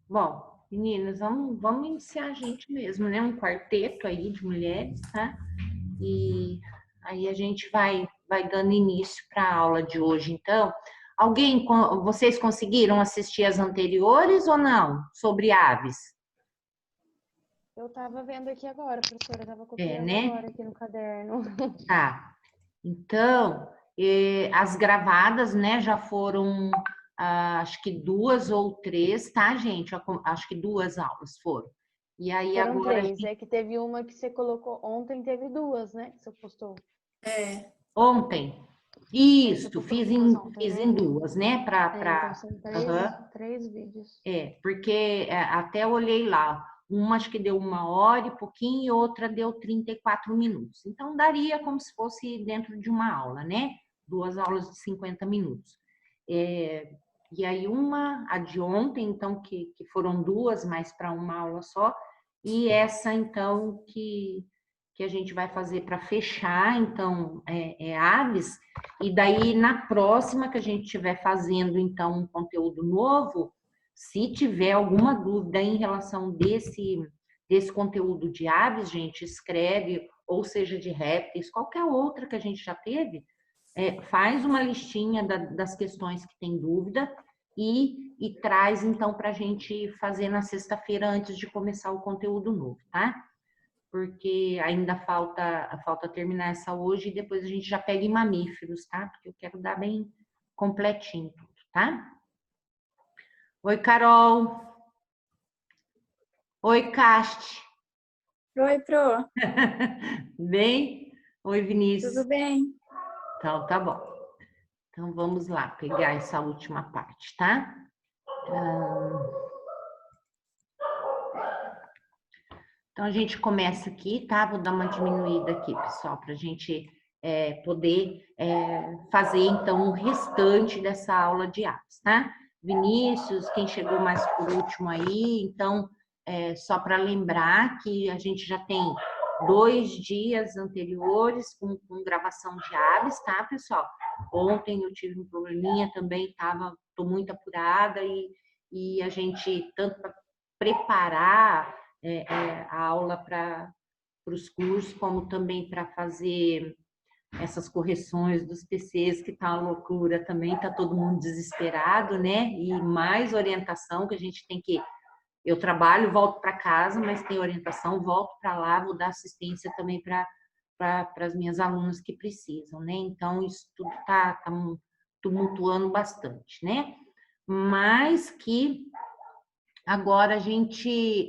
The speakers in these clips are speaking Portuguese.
Bom, meninas, vamos iniciar a gente mesmo, né? Um quarteto aí de mulheres, tá? E aí a gente vai dando início para a aula de hoje. Então, vocês conseguiram assistir as anteriores ou não? Sobre aves? Eu estava vendo aqui agora, professora, estava É, copiando né? agora aqui no caderno. Tá. Então, as gravadas, né, já foram, acho que 2 ou 3, tá, gente? Acho que 2 aulas foram. E aí Foram agora, 3, é que teve uma que você colocou ontem, teve 2, né? Que você postou. ontem, É, você isso, postou 2 ontem, fiz né? em 2, né? É, então são Aham. três vídeos. Porque até olhei lá, uma acho que deu 1 hora e pouquinho e outra deu 34 minutos. Então, daria como se fosse dentro de uma aula, né? 2 aulas de 50 minutos. É, e aí, a de ontem, então, que foram 2, mas para uma aula só, e essa, então, que a gente vai fazer para fechar, então, aves, e daí, na próxima que a gente estiver fazendo, então, um conteúdo novo, se tiver alguma dúvida em relação desse conteúdo de aves, gente, escreve, ou seja, de répteis, qualquer outra que a gente já teve, faz uma listinha das questões que tem dúvida e traz, então, para a gente fazer na sexta-feira antes de começar o conteúdo novo, tá? Porque ainda falta terminar essa hoje e depois a gente já pega em mamíferos, tá? Porque eu quero dar bem completinho tudo, tá? Oi, Carol. Oi, Cast. Oi, Pro. Bem? Oi, Vinícius. Tudo bem? Então, tá bom. Então, vamos lá, pegar essa última parte, tá? Então, a gente começa aqui, tá? Vou dar uma diminuída aqui, pessoal, para a gente poder fazer, então, o restante dessa aula de aves, tá? Vinícius, quem chegou mais por último aí, então, só para lembrar que a gente já tem 2 dias anteriores com gravação de aves, tá, pessoal? Ontem eu tive um probleminha também, tô muito apurada e a gente, tanto para preparar a aula para os cursos, como também para fazer essas correções dos PCs, que tá uma loucura também, tá todo mundo desesperado, né? E mais orientação que a gente tem que. Eu trabalho, volto para casa, mas tem orientação, volto para lá, vou dar assistência também para as minhas alunas que precisam, né? Então, isso tudo tá tumultuando bastante, né? Mas que agora a gente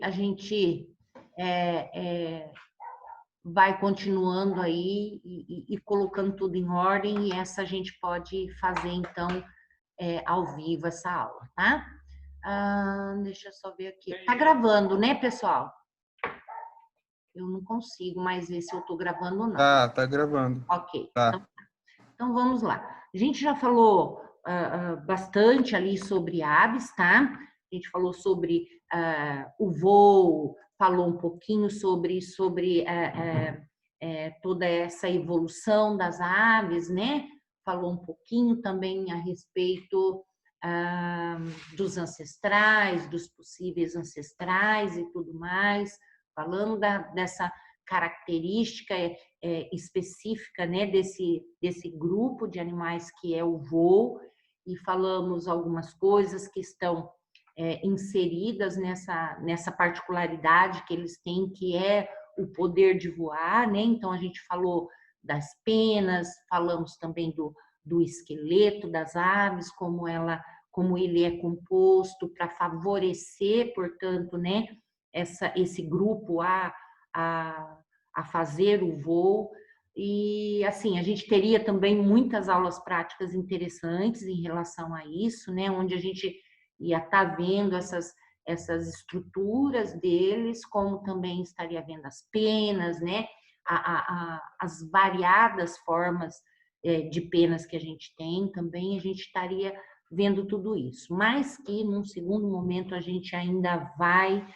vai continuando aí e colocando tudo em ordem, e essa a gente pode fazer, então, ao vivo essa aula, tá? Deixa eu só ver aqui. Tá gravando, né, pessoal? Eu não consigo mais ver se eu tô gravando ou não. Tá gravando. Ok. Tá. Então, vamos lá. A gente já falou bastante ali sobre aves, tá? A gente falou sobre o voo, falou um pouquinho sobre toda essa evolução das aves, né? Falou um pouquinho também a respeito dos ancestrais, dos possíveis ancestrais e tudo mais, falando dessa característica específica, né, desse grupo de animais que é o voo, e falamos algumas coisas que estão inseridas nessa particularidade que eles têm, que é o poder de voar, né? Então, a gente falou das penas, falamos também do esqueleto das aves, como ele é composto para favorecer, portanto, né, esse grupo a fazer o voo. E, assim, a gente teria também muitas aulas práticas interessantes em relação a isso, né? Onde a gente ia estar vendo essas estruturas deles, como também estaria vendo as penas, né? As variadas formas de penas que a gente tem, também a gente estaria vendo tudo isso. Mas que, num segundo momento, a gente ainda vai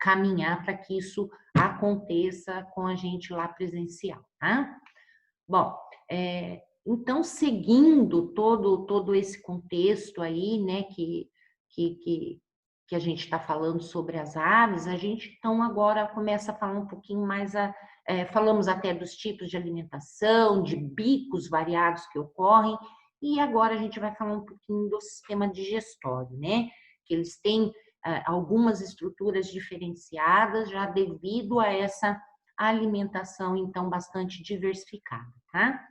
caminhar para que isso aconteça com a gente lá presencial, tá? Bom, então, seguindo todo esse contexto aí, né, que que a gente está falando sobre as aves, a gente então agora começa a falar um pouquinho mais, falamos até dos tipos de alimentação, de bicos variados que ocorrem, e agora a gente vai falar um pouquinho do sistema digestório, né? Que eles têm algumas estruturas diferenciadas já devido a essa alimentação, então, bastante diversificada, tá?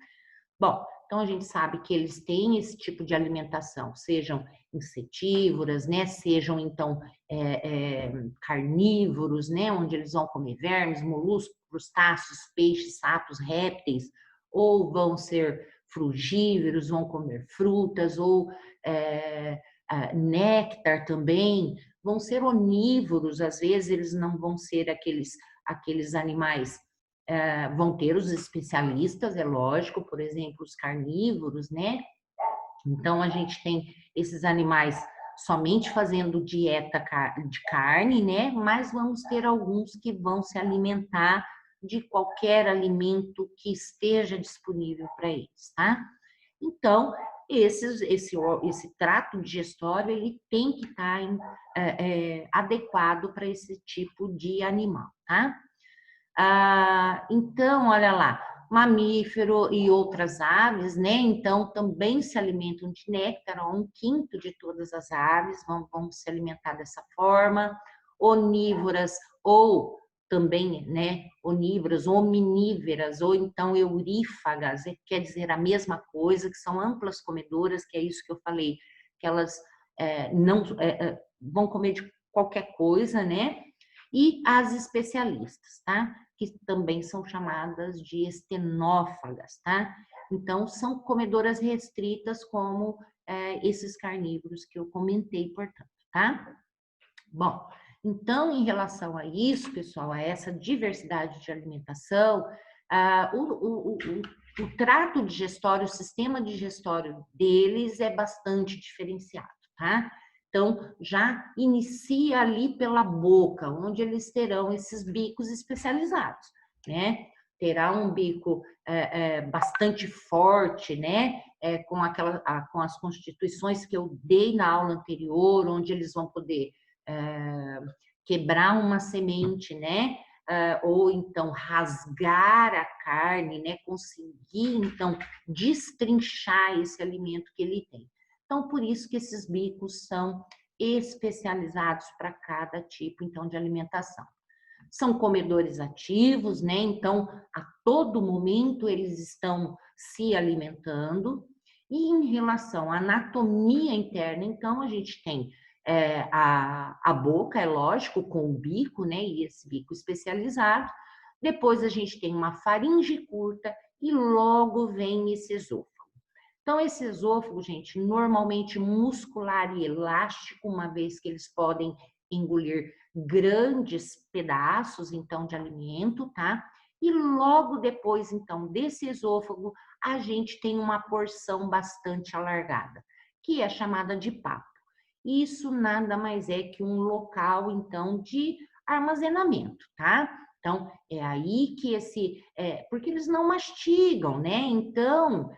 Bom, então a gente sabe que eles têm esse tipo de alimentação, sejam insetívoras, né? Sejam então carnívoros, né? Onde eles vão comer vermes, moluscos, crustáceos, peixes, sapos, répteis, ou vão ser frugívoros, vão comer frutas, ou néctar também, vão ser onívoros, às vezes eles não vão ser aqueles animais. Vão ter os especialistas, é lógico, por exemplo, os carnívoros, né? Então, a gente tem esses animais somente fazendo dieta de carne, né? Mas vamos ter alguns que vão se alimentar de qualquer alimento que esteja disponível para eles, tá? Então, esse trato digestório, ele tem que estar adequado para esse tipo de animal, tá? Então, olha lá, mamífero e outras aves, né? Então, também se alimentam de néctar, 1/5 de todas as aves vão se alimentar dessa forma. Onívoras ou também, né? Onívoras, hominívoras ou então eurífagas, quer dizer a mesma coisa, que são amplas comedoras, que é isso que eu falei, que elas não vão comer de qualquer coisa, né? E as especialistas, tá? Que também são chamadas de estenófagas, tá? Então, são comedoras restritas como esses carnívoros que eu comentei, portanto, tá? Bom, então, em relação a isso, pessoal, a essa diversidade de alimentação, o trato digestório, o sistema digestório deles é bastante diferenciado, tá? Então, já inicia ali pela boca, onde eles terão esses bicos especializados, né? Terá um bico bastante forte, né? Com as constituições que eu dei na aula anterior, onde eles vão poder quebrar uma semente, né? Ou então rasgar a carne, né? Conseguir, então, destrinchar esse alimento que ele tem. Então, por isso que esses bicos são especializados para cada tipo, então, de alimentação. São comedores ativos, né? Então, a todo momento eles estão se alimentando. E em relação à anatomia interna, então, a gente tem a boca, é lógico, com o bico, né? E esse bico especializado. Depois a gente tem uma faringe curta e logo vem esse esôfago. Então, esse esôfago, gente, normalmente muscular e elástico, uma vez que eles podem engolir grandes pedaços, então, de alimento, tá? E logo depois, então, desse esôfago, a gente tem uma porção bastante alargada, que é chamada de papo. Isso nada mais é que um local, então, de armazenamento, tá? Então, é aí que porque eles não mastigam, né? Então,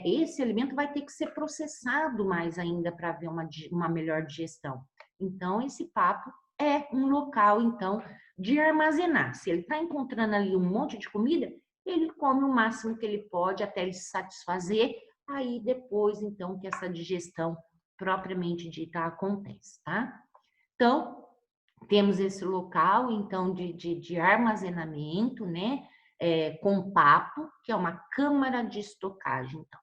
esse alimento vai ter que ser processado mais ainda para haver uma melhor digestão. Então, esse papo é um local, então, de armazenar. Se ele está encontrando ali um monte de comida, ele come o máximo que ele pode até ele se satisfazer, aí depois, então, que essa digestão propriamente dita acontece, tá? Então, temos esse local, então, de armazenamento, né? Com papo, que é uma câmara de estocagem, então.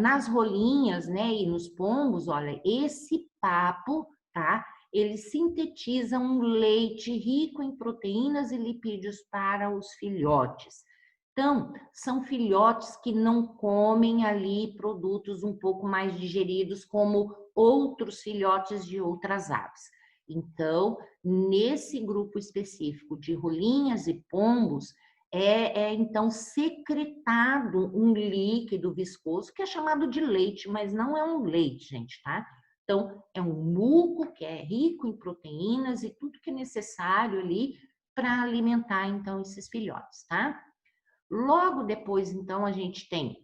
Nas rolinhas, né, e nos pombos, olha, esse papo, tá? Ele sintetiza um leite rico em proteínas e lipídios para os filhotes. Então, são filhotes que não comem ali produtos um pouco mais digeridos como outros filhotes de outras aves. Então, nesse grupo específico de rolinhas e pombos, então secretado um líquido viscoso que é chamado de leite, mas não é um leite, gente, tá? Então, é um muco que é rico em proteínas e tudo que é necessário ali para alimentar, então, esses filhotes, tá? Logo depois, então, a gente tem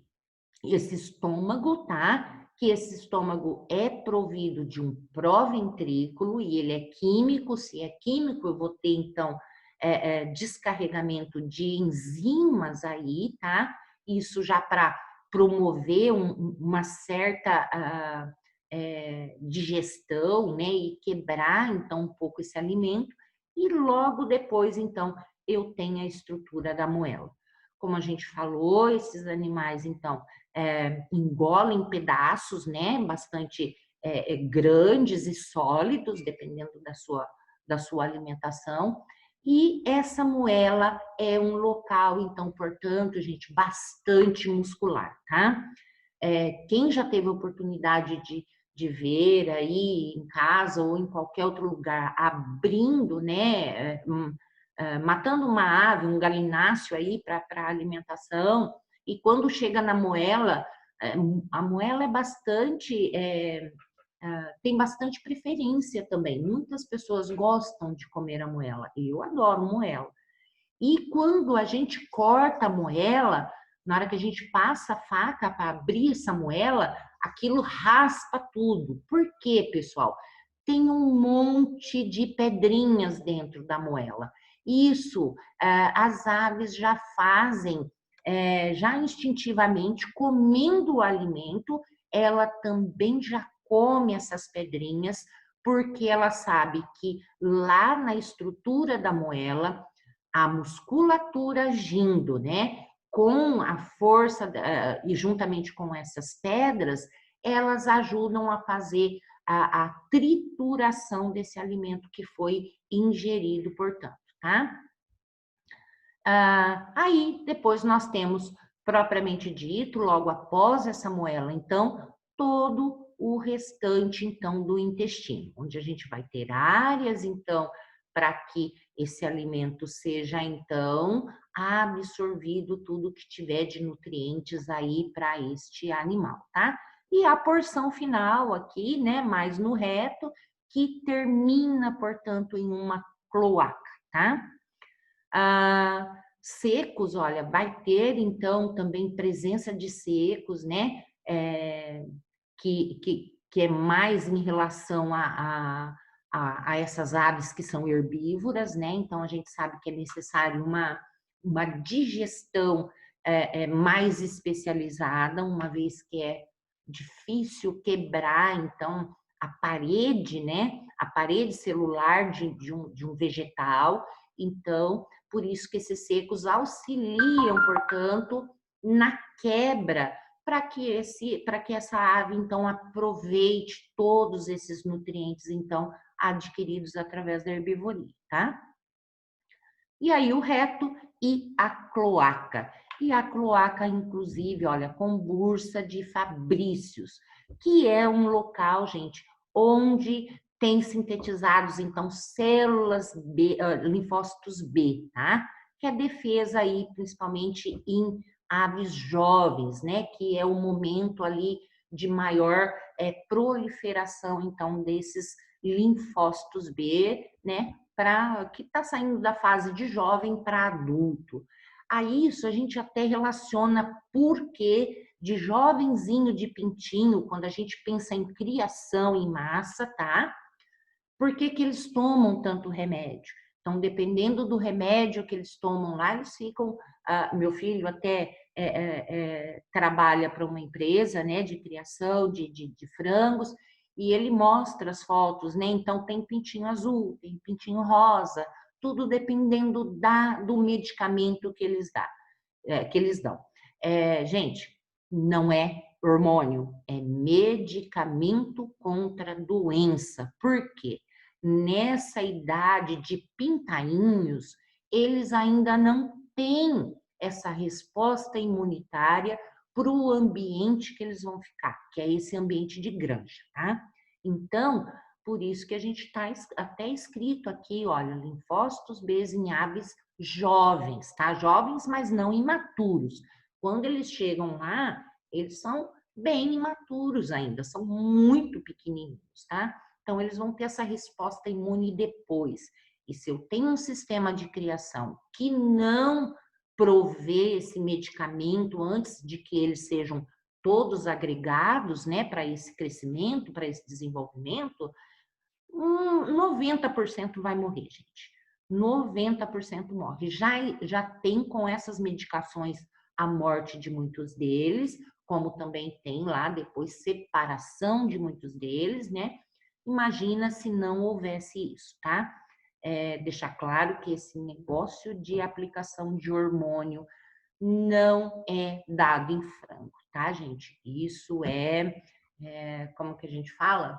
esse estômago, tá? que esse estômago é provido de um proventrículo e ele é químico. Se é químico, eu vou ter, então, descarregamento de enzimas aí, tá? Isso já para promover uma certa digestão, né? E quebrar, então, um pouco esse alimento. E logo depois, então, eu tenho a estrutura da moela. Como a gente falou, esses animais, então, engolem pedaços, né? Bastante grandes e sólidos, dependendo da sua alimentação. E essa moela é um local, então, portanto, gente, bastante muscular, tá? Quem já teve a oportunidade de ver aí em casa ou em qualquer outro lugar, abrindo, né, matando uma ave, um galináceo aí para alimentação, e quando chega na moela, a moela é bastante, tem bastante preferência também. Muitas pessoas gostam de comer a moela, eu adoro moela. E quando a gente corta a moela, na hora que a gente passa a faca para abrir essa moela, aquilo raspa tudo. Por quê, pessoal? Tem um monte de pedrinhas dentro da moela. Isso as aves já fazem, já instintivamente, comendo o alimento, ela também já come essas pedrinhas, porque ela sabe que lá na estrutura da moela, a musculatura agindo, né, com a força e juntamente com essas pedras, elas ajudam a fazer a trituração desse alimento que foi ingerido, portanto, tá? Aí, depois nós temos, propriamente dito, logo após essa moela, então, todo o restante, então, do intestino, onde a gente vai ter áreas, então, para que esse alimento seja, então, absorvido tudo que tiver de nutrientes aí para este animal, tá? E a porção final aqui, né, mais no reto, que termina, portanto, em uma cloaca, tá? Secos, olha, vai ter então também presença de secos, né? Que é mais em relação a essas aves que são herbívoras, né? Então a gente sabe que é necessário uma digestão mais especializada, uma vez que é difícil quebrar, então, a parede, né? A parede celular de um vegetal. Então, por isso que esses secos auxiliam, portanto, na quebra, para que essa ave, então, aproveite todos esses nutrientes, então, adquiridos através da herbivoria, tá? E aí o reto e a cloaca. E a cloaca, inclusive, olha, com bursa de Fabrícios, que é um local, gente, onde tem sintetizados, então, células B, linfócitos B, tá? Que é defesa aí, principalmente em aves jovens, né? Que é o momento ali de maior proliferação, então, desses linfócitos B, né? Que está saindo da fase de jovem para adulto. A isso a gente até relaciona porque de jovenzinho de pintinho, quando a gente pensa em criação em massa, tá? Por que que eles tomam tanto remédio? Então, dependendo do remédio que eles tomam lá, eles ficam... meu filho até trabalha para uma empresa, né, de criação de frangos, e ele mostra as fotos, né? Então, tem pintinho azul, tem pintinho rosa, tudo dependendo do medicamento que eles dão. Gente, não é hormônio, é medicamento contra doença. Por quê? Nessa idade de pintainhos, eles ainda não têm essa resposta imunitária para o ambiente que eles vão ficar, que é esse ambiente de granja, tá? Então, por isso que a gente está até escrito aqui, olha, linfócitos B em aves jovens, tá? Jovens, mas não imaturos. Quando eles chegam lá, eles são bem imaturos ainda, são muito pequenininhos, tá? Então, eles vão ter essa resposta imune depois. E se eu tenho um sistema de criação que não provê esse medicamento antes de que eles sejam todos agregados, né, para esse crescimento, para esse desenvolvimento, 90% vai morrer, gente. 90% morre. Já tem com essas medicações a morte de muitos deles, como também tem lá depois separação de muitos deles, né? Imagina se não houvesse isso, tá? Deixar claro que esse negócio de aplicação de hormônio não é dado em frango, tá, gente? Isso como que a gente fala?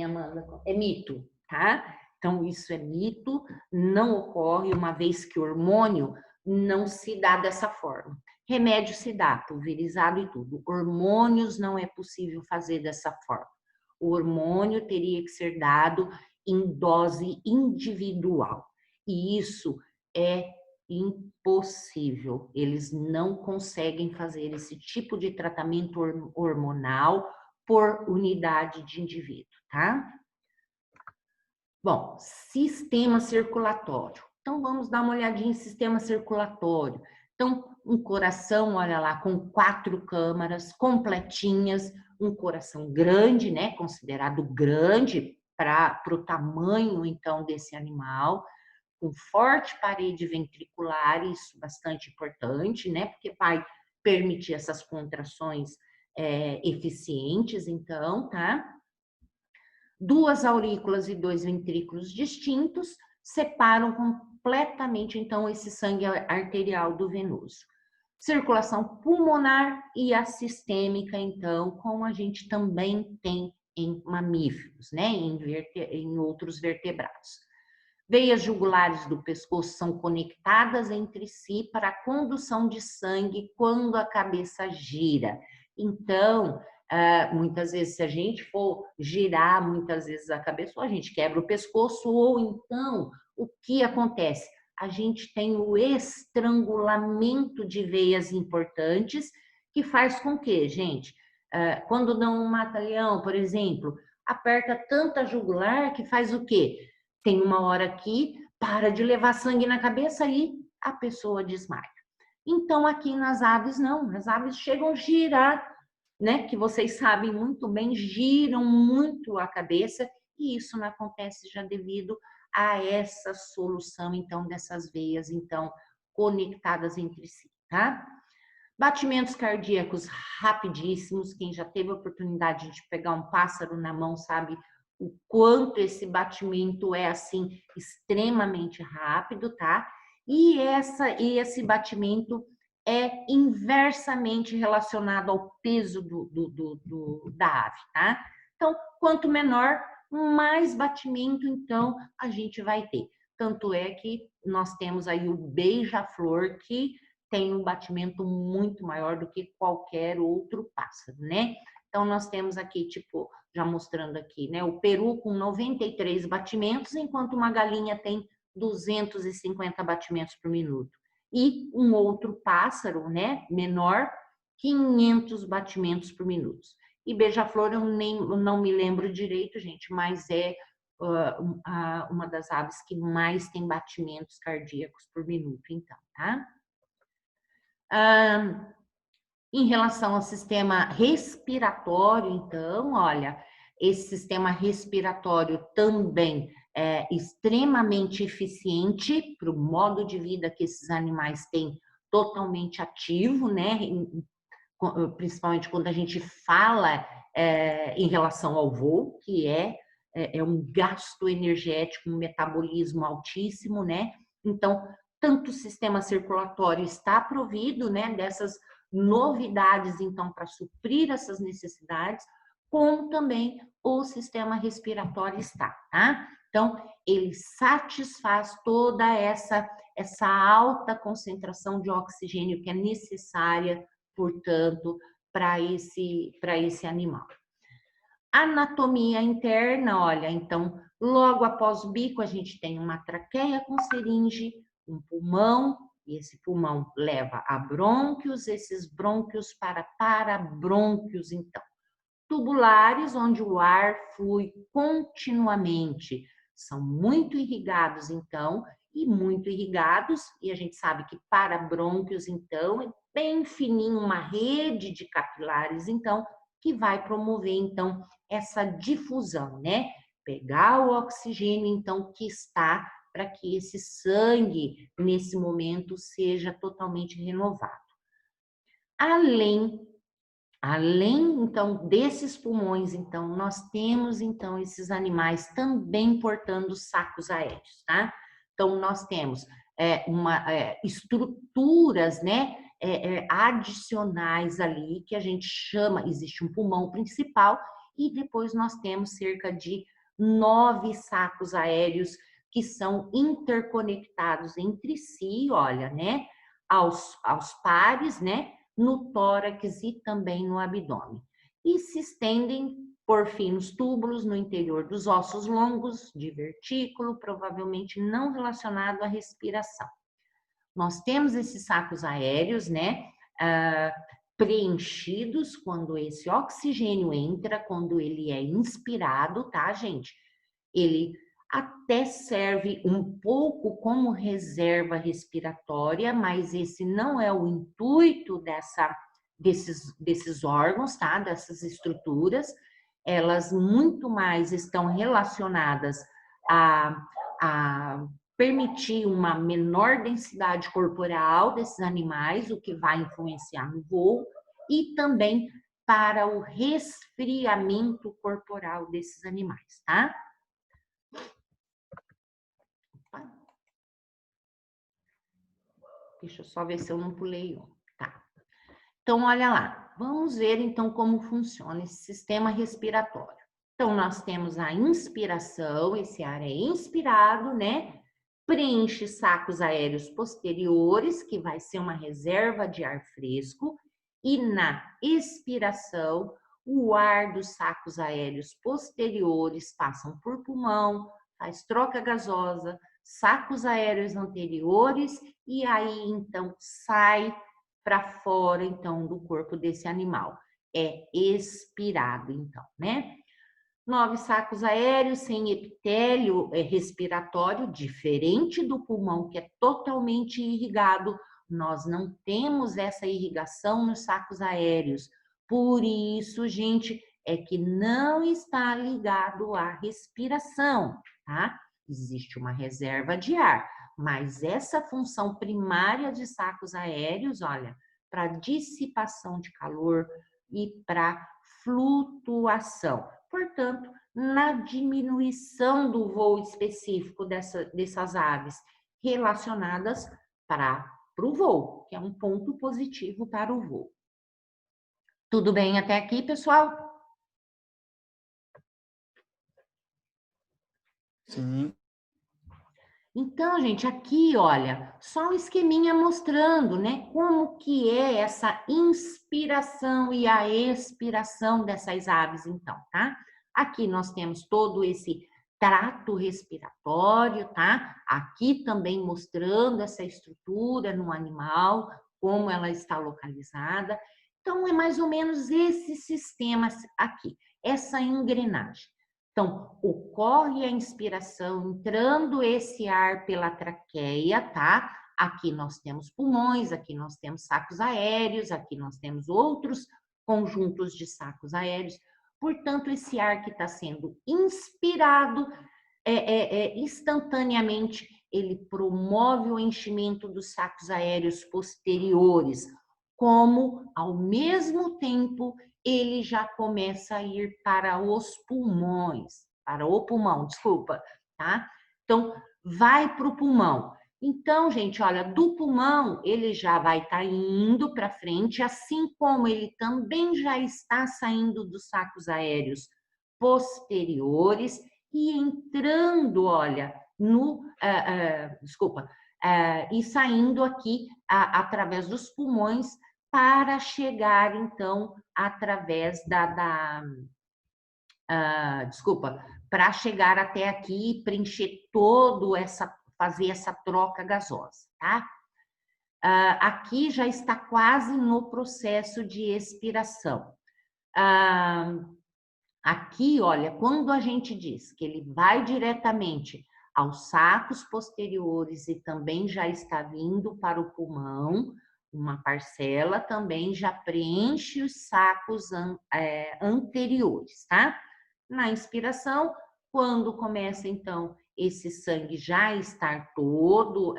Amanda? É mito, tá? Então, isso é mito, não ocorre uma vez que o hormônio não se dá dessa forma. Remédio se dá, pulverizado e tudo. Hormônios não é possível fazer dessa forma. O hormônio teria que ser dado em dose individual. E isso é impossível. Eles não conseguem fazer esse tipo de tratamento hormonal por unidade de indivíduo, tá? Bom, sistema circulatório. Então, vamos dar uma olhadinha em sistema circulatório. Então, um coração, olha lá, com 4 câmaras completinhas, um coração grande, né? Considerado grande para o tamanho, então, desse animal, com forte parede ventricular, isso bastante importante, né? Porque vai permitir essas contrações eficientes, então, tá? 2 aurículas e 2 ventrículos distintos separam completamente, então, esse sangue arterial do venoso. Circulação pulmonar e a sistêmica, então, como a gente também tem em mamíferos, né? Em outros vertebrados. Veias jugulares do pescoço são conectadas entre si para a condução de sangue quando a cabeça gira. Então, muitas vezes, se a gente for girar muitas vezes a cabeça, ou a gente quebra o pescoço, ou então, o que acontece? A gente tem o estrangulamento de veias importantes, que faz com que, gente, quando dão um mata-leão, por exemplo, aperta tanta jugular que faz o quê? Tem uma hora que para de levar sangue na cabeça e a pessoa desmaia. Então, aqui nas aves, não. As aves chegam a girar, né? Que vocês sabem muito bem, giram muito a cabeça e isso não acontece já devido a essa solução, então, dessas veias, então, conectadas entre si, tá? Batimentos cardíacos rapidíssimos. Quem já teve a oportunidade de pegar um pássaro na mão sabe o quanto esse batimento é assim extremamente rápido, tá? E esse batimento é inversamente relacionado ao peso da ave, tá? Então, quanto menor, mais batimento, então, a gente vai ter. Tanto é que nós temos aí o beija-flor, que tem um batimento muito maior do que qualquer outro pássaro, né? Então, nós temos aqui, tipo, já mostrando aqui, né? O peru com 93 batimentos, enquanto uma galinha tem 250 batimentos por minuto. E um outro pássaro, né, menor, 500 batimentos por minuto. E beija-flor eu não me lembro direito, gente, mas é uma das aves que mais tem batimentos cardíacos por minuto, então, tá? Em relação ao sistema respiratório, então, olha, esse sistema respiratório também é extremamente eficiente para o modo de vida que esses animais têm, totalmente ativo, né? Principalmente quando a gente fala em relação ao voo, que é um gasto energético, um metabolismo altíssimo, né? Então, tanto o sistema circulatório está provido, né, dessas novidades, então, para suprir essas necessidades, como também o sistema respiratório está, tá? Então, ele satisfaz toda essa alta concentração de oxigênio que é necessária, portanto, para esse animal. Anatomia interna, olha, então, logo após o bico, a gente tem uma traqueia com seringe, um pulmão, e esse pulmão leva a brônquios, esses brônquios para parabrônquios, então. Tubulares, onde o ar flui continuamente. São muito irrigados, então, e muito irrigados, e a gente sabe que parabrônquios, então, bem fininho, uma rede de capilares, então, que vai promover, então, essa difusão, né? Pegar o oxigênio, então, que está para que esse sangue, nesse momento, seja totalmente renovado. Além, então, desses pulmões, então, nós temos, então, esses animais também portando sacos aéreos, tá? Então, nós temos estruturas, né, adicionais ali, que a gente chama, existe um pulmão principal, e depois nós temos cerca de 9 sacos aéreos que são interconectados entre si, olha, né, aos pares, né, no tórax e também no abdômen. E se estendem por finos túbulos no interior dos ossos longos, divertículo, provavelmente não relacionado à respiração. Nós temos esses sacos aéreos, né, preenchidos quando esse oxigênio entra, quando ele é inspirado, tá, gente? Ele até serve um pouco como reserva respiratória, mas esse não é o intuito desses órgãos, tá? Dessas estruturas. Elas muito mais estão relacionadas a permitir uma menor densidade corporal desses animais, o que vai influenciar no voo, e também para o resfriamento corporal desses animais, tá? Deixa eu só ver se eu não pulei um. Tá. Então, olha lá. Vamos ver, então, como funciona esse sistema respiratório. Então, nós temos a inspiração, esse ar é inspirado, né? Preenche sacos aéreos posteriores, que vai ser uma reserva de ar fresco. E na expiração, o ar dos sacos aéreos posteriores passam por pulmão, faz troca gasosa, sacos aéreos anteriores e aí então sai para fora então do corpo desse animal. É expirado então, né? 9 sacos aéreos sem epitélio respiratório, diferente do pulmão que é totalmente irrigado. Nós não temos essa irrigação nos sacos aéreos. Por isso, gente, é que não está ligado à respiração, tá? Existe uma reserva de ar, mas essa função primária de sacos aéreos, olha, para dissipação de calor e para flutuação. Portanto, na diminuição do voo específico dessas aves relacionadas para o voo, que é um ponto positivo para o voo. Tudo bem até aqui, pessoal? Sim. Então, gente, aqui, olha, só um esqueminha mostrando, né, como que é essa inspiração e a expiração dessas aves, então, tá? Aqui nós temos todo esse trato respiratório, tá? Aqui também mostrando essa estrutura no animal, como ela está localizada. Então, é mais ou menos esse sistema aqui, essa engrenagem. Então, ocorre a inspiração, entrando esse ar pela traqueia, tá? Aqui nós temos pulmões, aqui nós temos sacos aéreos, aqui nós temos outros conjuntos de sacos aéreos. Portanto, esse ar que está sendo inspirado, instantaneamente, ele promove o enchimento dos sacos aéreos posteriores, como, ao mesmo tempo, ele já começa a ir para os pulmões, para o pulmão, desculpa, tá? Então, vai para o pulmão. Então, gente, olha, do pulmão ele já vai estar indo para frente, assim como ele também já está saindo dos sacos aéreos posteriores e entrando, olha, e saindo aqui através dos pulmões para chegar, então, através para chegar até aqui e preencher fazer essa troca gasosa, tá? Aqui já está quase no processo de expiração. Aqui, olha, quando a gente diz que ele vai diretamente aos sacos posteriores e também já está vindo para o pulmão, uma parcela também já preenche os sacos anteriores, tá? Na inspiração, quando começa, então, esse sangue já estar todo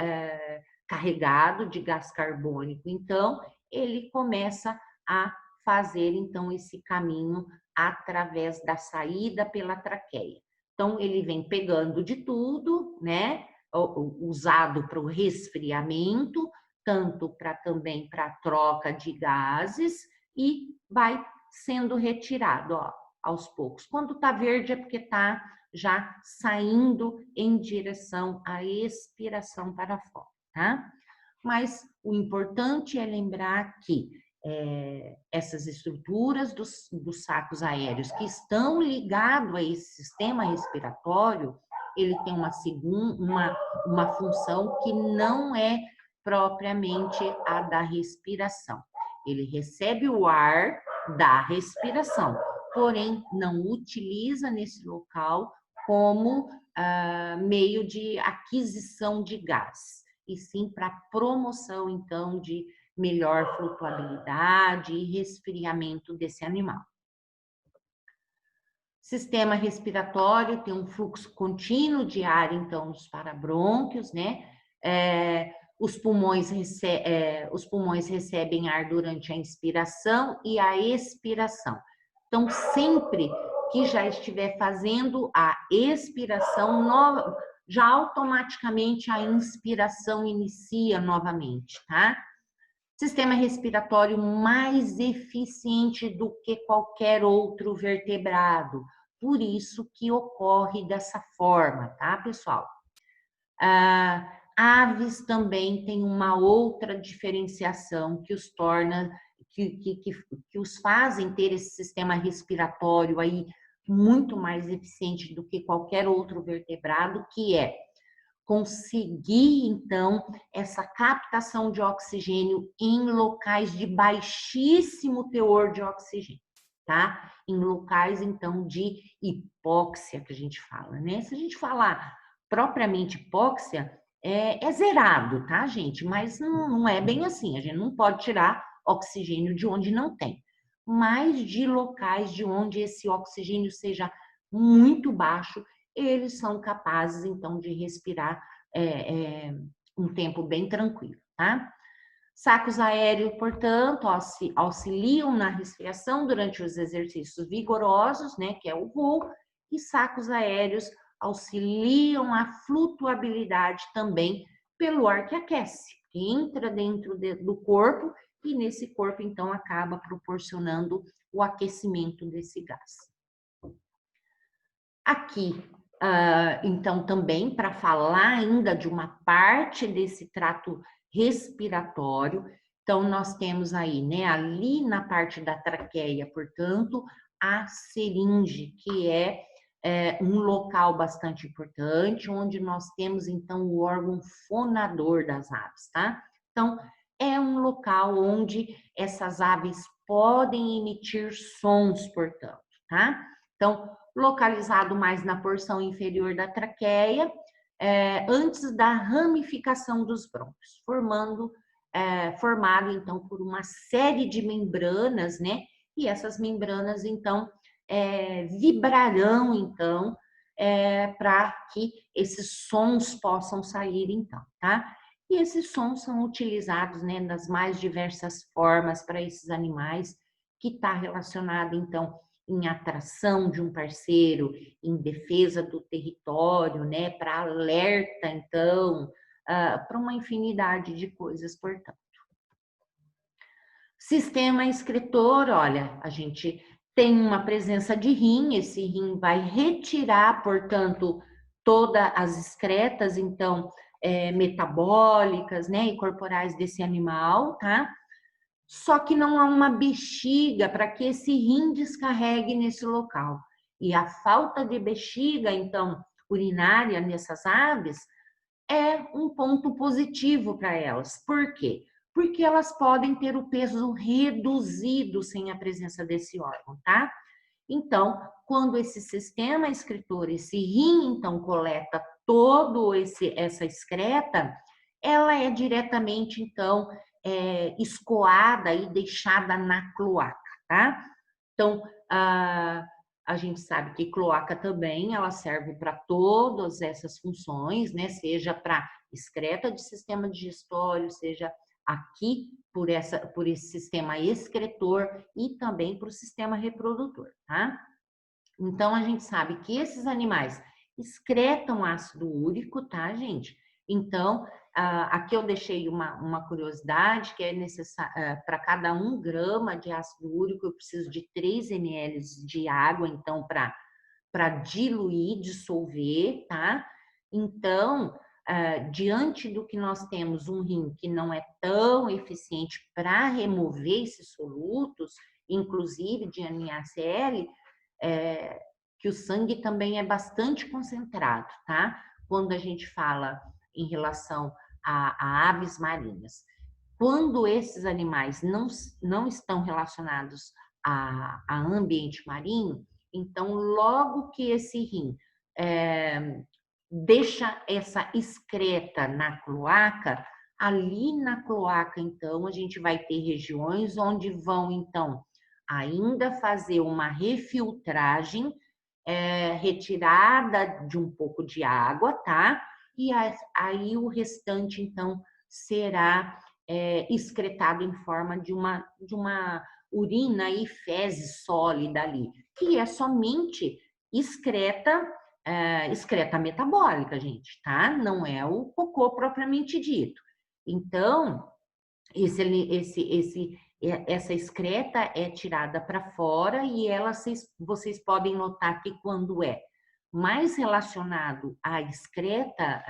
carregado de gás carbônico, então, ele começa a fazer, então, esse caminho através da saída pela traqueia. Então, ele vem pegando de tudo, né? Usado para o resfriamento, tanto também para a troca de gases, e vai sendo retirado, ó, aos poucos. Quando está verde é porque está já saindo em direção à expiração para fora, tá? Mas o importante é lembrar que essas estruturas dos sacos aéreos que estão ligados a esse sistema respiratório, ele tem uma função que não é propriamente a da respiração. Ele recebe o ar da respiração, porém não utiliza nesse local como meio de aquisição de gás, e sim para promoção, então, de melhor flutuabilidade e resfriamento desse animal. Sistema respiratório tem um fluxo contínuo de ar, então, nos parabrônquios, né? Os pulmões recebem ar durante a inspiração e a expiração. Então, sempre que já estiver fazendo a expiração, já automaticamente a inspiração inicia novamente, tá? Sistema respiratório mais eficiente do que qualquer outro vertebrado. Por isso que ocorre dessa forma, tá, pessoal? Aves também têm uma outra diferenciação que os torna, que os fazem ter esse sistema respiratório aí muito mais eficiente do que qualquer outro vertebrado, que é conseguir, então, essa captação de oxigênio em locais de baixíssimo teor de oxigênio, tá? Em locais, então, de hipóxia, que a gente fala, né? Se a gente falar propriamente hipóxia, é zerado, tá, gente? Mas não é bem assim, a gente não pode tirar oxigênio de onde não tem, mas de locais de onde esse oxigênio seja muito baixo, eles são capazes, então, de respirar um tempo bem tranquilo, tá? Sacos aéreos, portanto, auxiliam na respiração durante os exercícios vigorosos, né, que é o voo, e sacos aéreos auxiliam a flutuabilidade também pelo ar que aquece, que entra dentro do corpo e nesse corpo, então, acaba proporcionando o aquecimento desse gás. Aqui, então, também para falar ainda de uma parte desse trato respiratório, então nós temos aí, né, ali na parte da traqueia, portanto, a seringe, que é um local bastante importante, onde nós temos, então, o órgão fonador das aves, tá? Então, é um local onde essas aves podem emitir sons, portanto, tá? Então, localizado mais na porção inferior da traqueia, antes da ramificação dos brônquios, formado, então, por uma série de membranas, né? E essas membranas, então, vibrarão, então, para que esses sons possam sair, então, tá? E esses sons são utilizados, né, nas mais diversas formas para esses animais, que está relacionado, então, em atração de um parceiro, em defesa do território, né, para alerta, então, para uma infinidade de coisas, portanto. Sistema excretor, olha, a gente tem uma presença de rim, esse rim vai retirar, portanto, todas as excretas, então, metabólicas, né, e corporais desse animal, tá? Só que não há uma bexiga para que esse rim descarregue nesse local. E a falta de bexiga, então, urinária nessas aves, é um ponto positivo para elas. Por quê? Porque elas podem ter o peso reduzido sem a presença desse órgão, tá? Então, quando esse sistema excretor, esse rim, então, coleta todo essa excreta, ela é diretamente, então, escoada e deixada na cloaca, tá? Então, a gente sabe que cloaca também, ela serve para todas essas funções, né? Seja para excreta de sistema digestório, seja aqui por esse sistema excretor e também para o sistema reprodutor, tá? Então, a gente sabe que esses animais excretam ácido úrico, tá, gente? Então, aqui eu deixei uma curiosidade, que é necessário, para cada 1 grama de ácido úrico, eu preciso de 3 ml de água, então, para diluir, dissolver, tá? Então, diante do que nós temos um rim que não é tão eficiente para remover esses solutos, inclusive de NaCl, que o sangue também é bastante concentrado, tá? Quando a gente fala em relação a aves marinhas. Quando esses animais não estão relacionados a ambiente marinho, então logo que esse rim deixa essa excreta na cloaca, ali na cloaca, então, a gente vai ter regiões onde vão, então, ainda fazer uma refiltragem, retirada de um pouco de água, tá? E aí o restante, então, será excretado em forma de uma urina e fezes sólida ali, que é somente excreta metabólica, gente, tá? Não é o cocô propriamente dito. Então, essa excreta é tirada para fora e vocês podem notar que quando é mais relacionado à excreta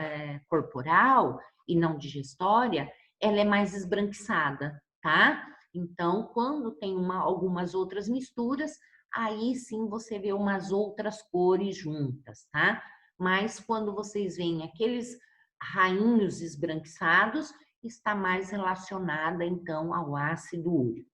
corporal e não digestória, ela é mais esbranquiçada, tá? Então, quando tem algumas outras misturas, aí sim você vê umas outras cores juntas, tá? Mas quando vocês veem aqueles rainhos esbranquiçados, está mais relacionada, então, ao ácido úrico.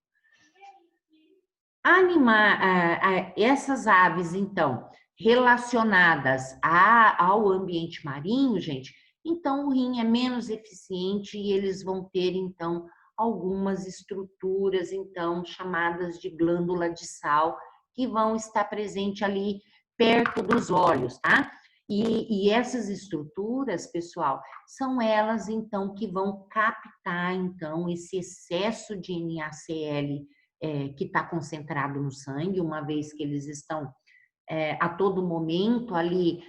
Essas aves, então, relacionadas ao ambiente marinho, gente, então o rim é menos eficiente e eles vão ter, então, algumas estruturas, então, chamadas de glândula de sal, que vão estar presentes ali perto dos olhos, tá? E essas estruturas, pessoal, são elas, então, que vão captar, então, esse excesso de NaCl que está concentrado no sangue, uma vez que eles estão a todo momento ali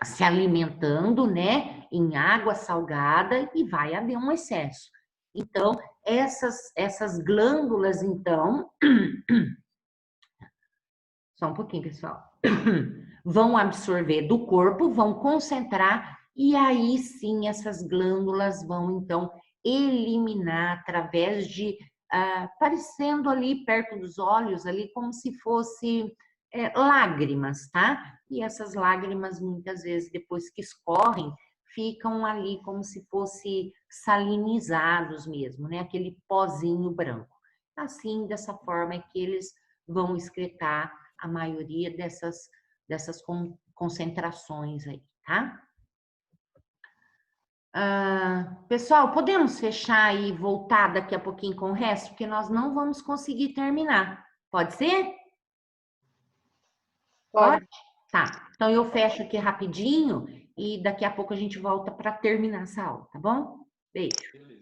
se alimentando, né, em água salgada e vai haver um excesso. Então, essas glândulas, então, só um pouquinho, pessoal, vão absorver do corpo, vão concentrar e aí sim essas glândulas vão, então, eliminar através de aparecendo ali perto dos olhos, ali como se fosse lágrimas, tá? E essas lágrimas, muitas vezes, depois que escorrem, ficam ali como se fosse salinizados mesmo, né? Aquele pozinho branco. Assim, dessa forma é que eles vão excretar a maioria dessas concentrações aí, tá? Pessoal, podemos fechar e voltar daqui a pouquinho com o resto, porque nós não vamos conseguir terminar. Pode ser? Pode? Tá. Então eu fecho aqui rapidinho e daqui a pouco a gente volta para terminar essa aula, tá bom? Beijo.